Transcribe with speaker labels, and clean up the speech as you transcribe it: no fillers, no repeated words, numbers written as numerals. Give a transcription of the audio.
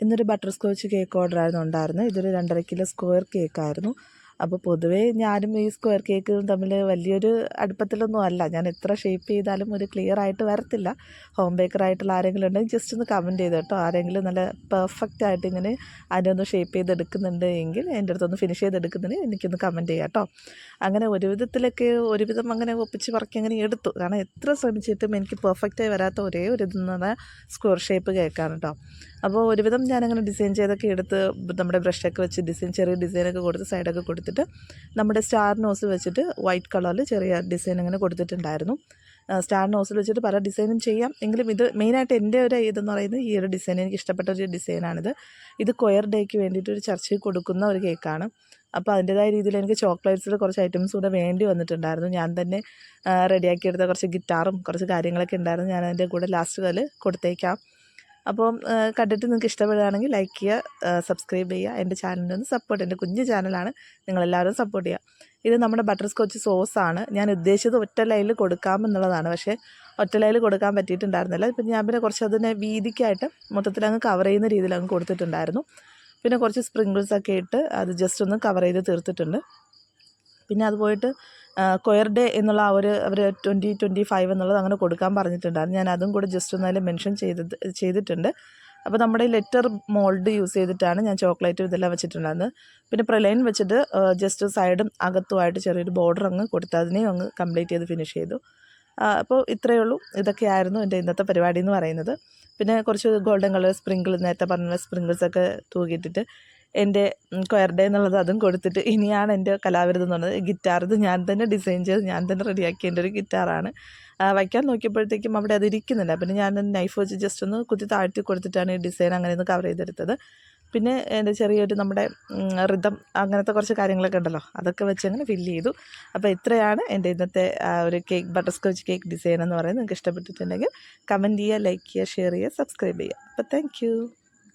Speaker 1: ഇന്നൊരു butter scotch cake ഓർഡറായിരുന്നു ഉണ്ടായിരുന്നത്. ഇതൊരു 2.5 കിലോ സ്ക്വയർ കേക്കായിരുന്നു. അപ്പോൾ പൊതുവേ ഞാനും ഈ സ്ക്വയർ കേക്കും തമ്മിൽ വലിയൊരു അടുപ്പത്തിലൊന്നും അല്ല. ഞാൻ എത്ര ഷേപ്പ് ചെയ്താലും ഒരു ക്ലിയർ ആയിട്ട് വരത്തില്ല. ഹോം ബേക്കറായിട്ടുള്ള ആരെങ്കിലും ഉണ്ടെങ്കിൽ ജസ്റ്റ് ഒന്ന് കമൻറ്റ് ചെയ്ത് കേട്ടോ. ആരെങ്കിലും നല്ല പെർഫെക്റ്റ് ആയിട്ട് ഇങ്ങനെ അതിനൊന്ന് ഷേപ്പ് ചെയ്തെടുക്കുന്നുണ്ട് എങ്കിൽ എൻ്റെ അടുത്തൊന്ന് ഫിനിഷ് ചെയ്തെടുക്കുന്നുണ്ടെങ്കിൽ എനിക്കൊന്ന് കമൻറ്റ് ചെയ്യാം കേട്ടോ. അങ്ങനെ ഒരുവിധം അങ്ങനെ ഒപ്പിച്ച് പറക്കി അങ്ങനെ എടുത്തു. കാരണം എത്ര ശ്രമിച്ചിട്ടും എനിക്ക് പെർഫെക്റ്റായി വരാത്ത ഒരേ ഒരു ഇതെന്ന് പറഞ്ഞാൽ സ്ക്വയർ ഷേപ്പ് കേക്കാണ് കേട്ടോ. അപ്പോൾ ഒരുവിധം ഞാനങ്ങനെ ഡിസൈൻ ചെയ്തൊക്കെ എടുത്ത് നമ്മുടെ ബ്രഷൊക്കെ വെച്ച് ചെറിയ ഡിസൈനൊക്കെ കൊടുത്ത് സൈഡൊക്കെ കൊടുത്തിട്ട് നമ്മുടെ സ്റ്റാർ നോസ് വെച്ചിട്ട് വൈറ്റ് കളറിൽ ചെറിയ ഡിസൈൻ അങ്ങനെ കൊടുത്തിട്ടുണ്ടായിരുന്നു. സ്റ്റാർ നോസിൽ വെച്ചിട്ട് പല ഡിസൈനും ചെയ്യാം. എങ്കിലും ഇത് മെയിനായിട്ട് എൻ്റെ ഒരു ഇതെന്ന് പറയുന്നത് ഈ ഒരു ഡിസൈൻ എനിക്ക് ഇഷ്ടപ്പെട്ട ഒരു ഡിസൈനാണിത്. ഇത് കൊയർ ഡേക്ക് വേണ്ടിയിട്ട് ഒരു ചർച്ചിൽ കൊടുക്കുന്ന ഒരു കേക്കാണ്. അപ്പോൾ അതിൻ്റേതായ രീതിയിൽ എനിക്ക് ചോക്ലേറ്റ്സിൽ കുറച്ച് ഐറ്റംസ് കൂടെ വേണ്ടി വന്നിട്ടുണ്ടായിരുന്നു. ഞാൻ തന്നെ റെഡിയാക്കിയെടുത്ത കുറച്ച് ഗിറ്റാറും കുറച്ച് കാര്യങ്ങളൊക്കെ ഉണ്ടായിരുന്നു. ഞാൻ അതിൻ്റെ കൂടെ ലാസ്റ്റ് അതിൽ കൊടുത്തേക്കാം. അപ്പോൾ കണ്ടിട്ട് നിങ്ങൾക്ക് ഇഷ്ടപ്പെടുകയാണെങ്കിൽ ലൈക്ക് ചെയ്യുക, സബ്സ്ക്രൈബ് ചെയ്യുക. എൻ്റെ ചാനലിനൊന്ന് സപ്പോർട്ട്, എൻ്റെ കുഞ്ഞു ചാനലാണ്, നിങ്ങളെല്ലാവരും സപ്പോർട്ട് ചെയ്യുക. ഇത് നമ്മുടെ ബട്ടർ സ്കോച്ച് സോസാണ്. ഞാൻ ഉദ്ദേശിച്ചത് ഒറ്റ ലൈനിൽ കൊടുക്കാമെന്നുള്ളതാണ്. പക്ഷേ ഒറ്റ ലൈനിൽ കൊടുക്കാൻ പറ്റിയിട്ടുണ്ടായിരുന്നില്ല. ഇപ്പം ഞാൻ പിന്നെ കുറച്ച് അതിനെ വീതിക്കായിട്ട് മൊത്തത്തിൽ അങ്ങ് കവർ ചെയ്യുന്ന രീതിയിൽ അങ്ങ് കൊടുത്തിട്ടുണ്ടായിരുന്നു. പിന്നെ കുറച്ച് സ്പ്രിങ്കിൾസൊക്കെ ഇട്ട് അത് ജസ്റ്റ് ഒന്ന് കവർ ചെയ്ത് തീർത്തിട്ടുണ്ട്. പിന്നെ അത് പോയിട്ട് കൊയർ ഡേ എന്നുള്ള അവർ 2025 എന്നുള്ളത് അങ്ങനെ കൊടുക്കാൻ പറഞ്ഞിട്ടുണ്ടായിരുന്നു. ഞാൻ അതും കൂടെ ജസ്റ്റ് ഒന്ന് അതിൽ മെൻഷൻ ചെയ്തിട്ടുണ്ട്. അപ്പോൾ നമ്മുടെ ഈ ലെറ്റർ മോൾഡ് യൂസ് ചെയ്തിട്ടാണ് ഞാൻ ചോക്ലേറ്റും ഇതെല്ലാം വെച്ചിട്ടുണ്ടായിരുന്നത്. പിന്നെ പ്രലൈൻ വെച്ചിട്ട് ജസ്റ്റ് സൈഡും അകത്തുമായിട്ട് ചെറിയൊരു ബോർഡർ അങ്ങ് കൊടുത്ത് അതിനെയും അങ്ങ് കംപ്ലീറ്റ് ചെയ്ത് ഫിനിഷ് ചെയ്തു. അപ്പോൾ ഇത്രയേ ഉള്ളൂ. ഇതൊക്കെയായിരുന്നു എൻ്റെ ഇന്നത്തെ പരിപാടി എന്ന് പറയുന്നത്. പിന്നെ കുറച്ച് ഗോൾഡൻ കളർ നേരത്തെ പറഞ്ഞ സ്പ്രിങ്കിൾസൊക്കെ തൂക്കിയിട്ടിട്ട് എൻ്റെ കൊയർ ഡേ എന്നുള്ളത് അതും കൊടുത്തിട്ട് ഇനിയാണ് എൻ്റെ കലാവിരുത് എന്ന് പറയുന്നത്. ഗിറ്റാർ ഇത് ഞാൻ തന്നെ ഡിസൈൻ ചെയ്ത് ഞാൻ തന്നെ റെഡിയാക്കിയ എൻ്റെ ഒരു ഗിറ്റാറാണ്. വയ്ക്കാൻ നോക്കിയപ്പോഴത്തേക്കും അവിടെ അതിരിക്കുന്നില്ല. പിന്നെ ഞാൻ നൈഫ് വെച്ച് ജസ്റ്റ് ഒന്ന് കുത്തി താഴ്ത്തി കൊടുത്തിട്ടാണ് ഈ ഡിസൈൻ അങ്ങനെ ഒന്ന് കവർ ചെയ്തെടുത്തത്. പിന്നെ എൻ്റെ ചെറിയൊരു നമ്മുടെ റിതം അങ്ങനത്തെ കുറച്ച് കാര്യങ്ങളൊക്കെ ഉണ്ടല്ലോ, അതൊക്കെ വെച്ച് അങ്ങനെ ഫില്ല് ചെയ്തു. അപ്പോൾ ഇത്രയാണ് എൻ്റെ ഇന്നത്തെ ഒരു cake butter scotch cake design എന്ന് പറയുന്നത്. നിങ്ങൾക്ക് ഇഷ്ടപ്പെട്ടിട്ടുണ്ടെങ്കിൽ കമൻറ്റ് ചെയ്യുക, ലൈക്ക് ചെയ്യുക, ഷെയർ ചെയ്യുക, സബ്സ്ക്രൈബ് ചെയ്യുക. അപ്പോൾ താങ്ക്